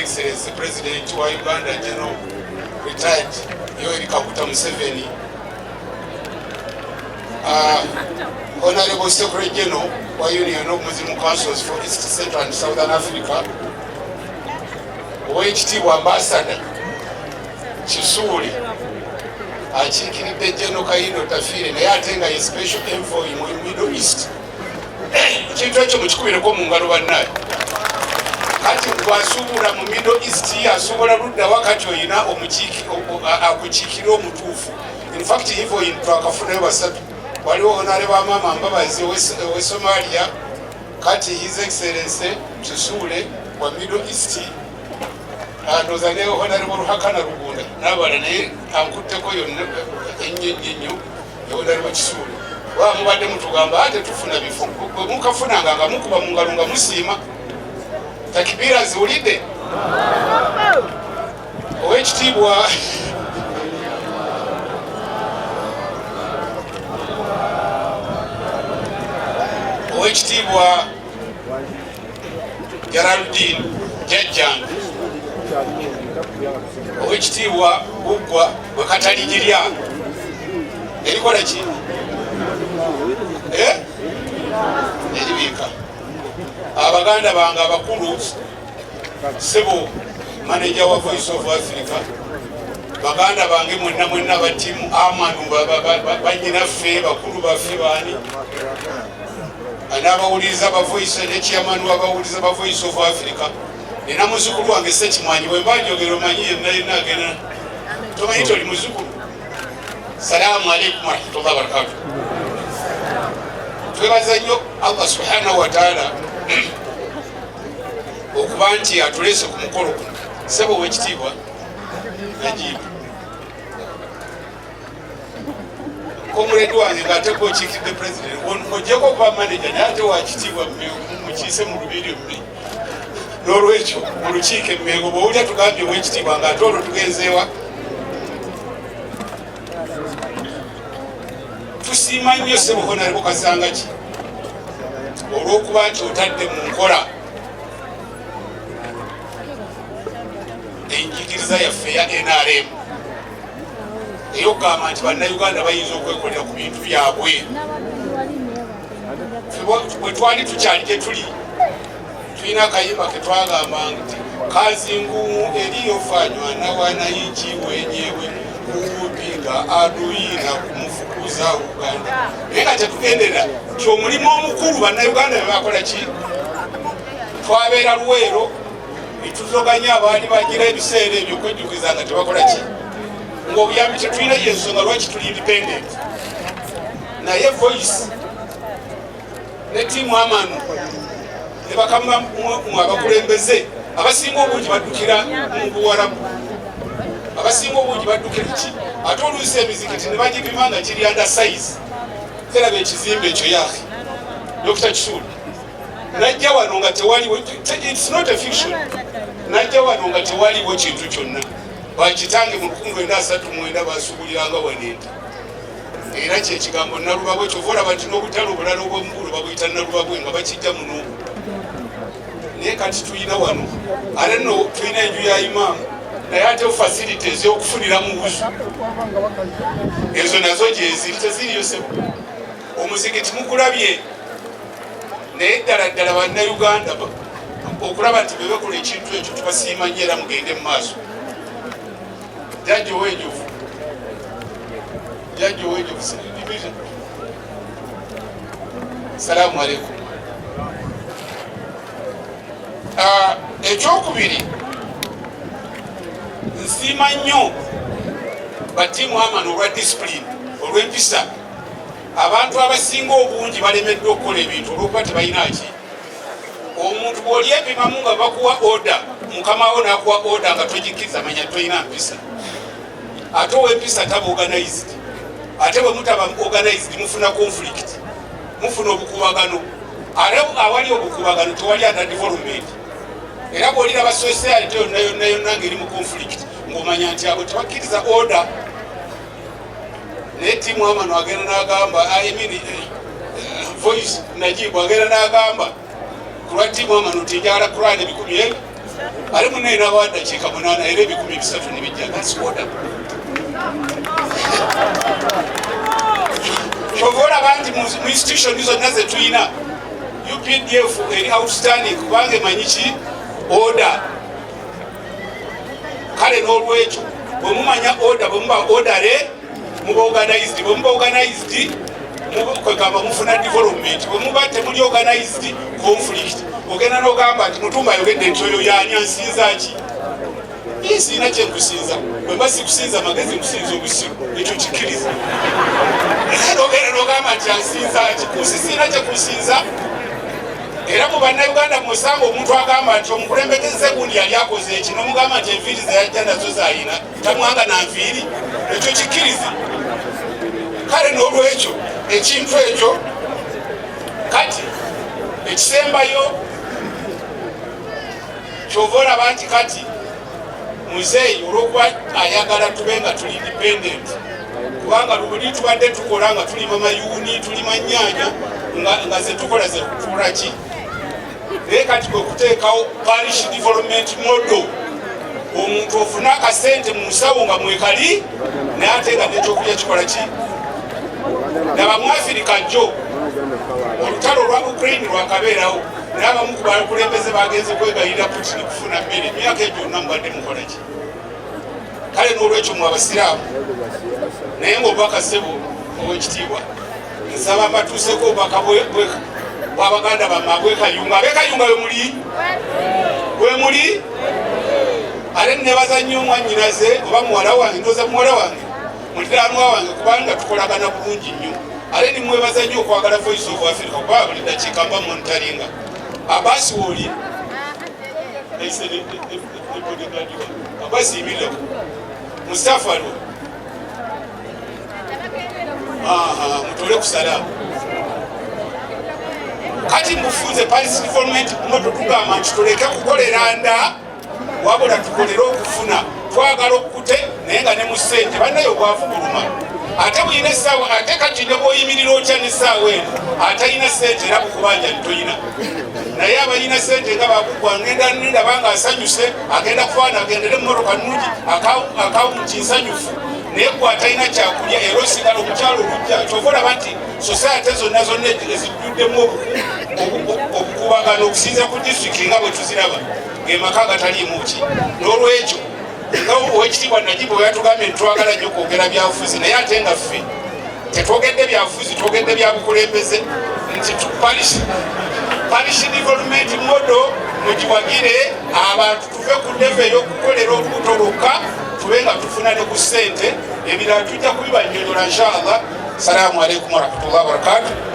Excellency President wa Uganda General Retired Yoweri Kaguta Museveni, Honorable Secretary General wa Union of Muslim Councils for East Central and Southern Africa, Oweekitiibwa Ambassador Kisuule akiikiridde General Kayunga tafiire naye ate nga ye special envoy mu Middle East. Ekintu ekyo mukikubireko mu ngalo bannaye. Kati bw'asuubula mu Middle East asuubula ludda wakati oyina akukiikira omutuufu. In fact envoy twakafunayo basatu. Waliwo Honorable Maama Mbabazi owe Somalia, kati His Excellency Kisuule wa Middle East, ndoza ne Honorable Ruhakana Rugunda n'abala naye ankutteko yonna ennyo Honorable Kisuule. Mubadde mutugamba ate tufuna bifo bwe mukafunanga nga mukuba mu ngalo nga musiima. Takibira ziwulidde? Oweekitiibwa Oweekitiibwa Geraldine Jajjange, Oweekitiibwa Buggwa bwe Kataligirya erikola ki? Eribiika. Abaganda bange abakulu, Sebo manager wa Voice of Africa, baganda bange mwenna ba tiimu Amanu bannyinaffe bakulu baffe baani n'abawuliriza ba Voice ne chairman w'abawuliriza ba Voice of Africa, nina muzukulu wange Ssekimwanyi bwe mba njogera omanyi yenna agenda tomanyi toli muzukulu. Salaamu alaikum warahmatullahi wabarakatuh. Twebaza nnyo Allah subhanahu wa ta'ala okuba nti atuleese ku mukolo guno. Ssebo Oweekitiibwa Najibu komuledi wange ng'ate gwokiikidde president ojjeko okuba manager naye ate wakitiibwa mukiise mu lubiri mmi. N'olwekyo mu lukiiko emmengo bw'owulira tugambye Oweekitiibwa ng'ate olwo tugenzeewa. Tusiima nnyo Ssebo Honorable Kasangaki olw'okuba nti otadde mu nkola enjigiriza yaffe ya NRM ey'okugamba nti Bannayuganda bayinza okwekolera ku bintu byabwe. Bwe twali tukyali gye tuli tulina akayimba ke twagamba nti kazi ngumu eriyofanywa na wananchi wenyewe kupiga adui na kumfukuza Uganda. Naye nga tetugenderera nti omulimu omukulu Bannayuganda be bakola ki? Twabeera Luweero netuzoganya abaali bagira ebiseera ebyo okwejjukiza nga tebakola ki? Ng'obuyambi tetulina yensonga lwaki tuli independent. Naye Voice ne tiimu Amanu ne bakama abakulembeze abasinga obungi baddukira mu Buwarabu, abasinga obungi baddukira ki? Ate oluusi emizikiti ne bagipima nga kiri under size. Teraba ekizimbe ekyo yaahe Dr. Kisuule najja wano nga tewaliwo, it's not a fiction, najja wano nga tewaliwo kintu kyonna. Bakitange mu 1939 basuubuliranga wanente era kyekigambo Nalubabwe. Kyova olaba nti n'obutale obulala obw'omugulu babuyita Nalubabwe nga bakijja muno. Naye kati tuyina wano ate nno tulina enju ya Imam naye ate facilities ez'okufunira mu buzu ezo nazo gyeziri teziriyo. Ssebo omuzikiti mukulabye naye ddala Bannayuganda okulaba nti bebekola ekintu ekyo tubasiima nnyo era mugende mu maaso. Judge Owejovu division. Salaamu alaikum. Ekyokubiri nsiima nnyo batiimu Amanu olwa discipline olw'empisa. Abantu abasinga obungi balemeddwa okukola ebintu olw'okuba tebalina ki? Omuntu bw'oli epimamu nga bakuwa order, mukama wo n'akuwa order nga togikkiriza manya toyina mpisa. Ate ow'empisa taba organized. Ate bwe mutaba organized mufuna conflict, mufuna obukubagano. Ate awali obukubagano tewali under development. Era bw'olira basociality yonna ng'eri mu conflict ng'omanya nti abo tebakkiriza order. Naye tiimu Amanu agenda n'agamba Voice Najibu agenda n'agamba ku lwa tiimu Amanu nti njagala Quran 10,000 ali munnaye n'abawa ddakiika 8 era 300 ne bijja gasikoda kyova olaba nti mu institution zonna ze tulina UPDF eri outstanding kubanga emanyi ki order. Kale n'olwekyo bwe mumanya order bwe muba ordere muba organized bwe muba organized kwegamba mufuna development bwe muba temuli organized conflict ogenda n'ogamba nti Mutumba ayogedde nti oyo y'ani ansinza ki siina kyenkusinza bwe mba sikusinza magezi musinza obusiru ekyo kikkiriza ogenda n'ogamba nti ansinza ki kusi siina kyekusinza. Era mu Bannayuganda musanga omuntu agamba nti omukulembeze gundi yali akoze eki n'omugamba nti enviiri ze yajja nazo zayina tamwanga na nviiri ekyo kikkiriza. Kale n'olwekyo ekintu ekyo kati ekisembayo kyova olaba nti kati muzeeyi olw'okuba ayagala tube nga tuli independent kubanga luli tubadde tukola nga tulima mayuuni tulima nnyaanya nga ze tukola ze tukola ki naye kati kwe kuteekawo parish development model omuntu ofuna akasente mu nsawo nga mwekali naye ate nga n'ekyokulya kikola ki naba mu Afirika jjo olutalo lwa Ukraine lwakabeerawo naye abamu ku bakulembeze bagenze kwegayirira Putin kufuna mmere emyaka egyo yonna mubadde mukola ki. Kale n'olwekyo mu Abasiraamu naye ng'obubaka ssebo ow'ekitiibwa nsaba mbatuuseko obubaka bw'Abaganda bammwe abw'ekayunga ab'ekayunga bwe muli ate nebaza nnyo mwannyinaze oba muwala wange ndooza muwala wange muliraanwa wange kubanga tukolagana bulungi nnyo ate nimwebaza nnyo okwagala Voice of Africa kuba buli ddakiika mba monitaringa Abasi woli Abasi imireko Mustafa lo mutole kusalamu kati mufunze parish development moto tugamba nti tuleke kukolera nda wabula tukolere okufuna twagala okute naye nga ne mu ssente bannayo obwavu buluma ate buyina essaawa ate kati ne bw'oyimirira otya n'essaawa eno atalina ssente era bukubanja ntoyina naye abalina ssente nga bakugwa ngenda ndaba nga asanyuse agenda kufaana agendere mu motoka nnungi akawunti nsanyufu naye gwe atalina kyakulya era osigala omukyalo olujja kyova olaba nti society zonna ezijjuddemu obukubagano okusinza ku disitulikiti nga bwe tuziraba ng'emaka gataliimu ki. N'olwekyo nga owekitiibwa Najibu bwe yatugambye nti twagala nnyo okwogera byabufuzi naye ate nga ffe tetwogedde byabufuzi twogedde bya bukulembeze nti parish development model mugiwagire abantu tuve ku ddeve ey'okukolera olubuto lwokka tube nga tufuna ne ku ssente ebirala tujja kubibannyonnyola inshallah. Salaamu alaikum warahmatullahi wabarakatuh.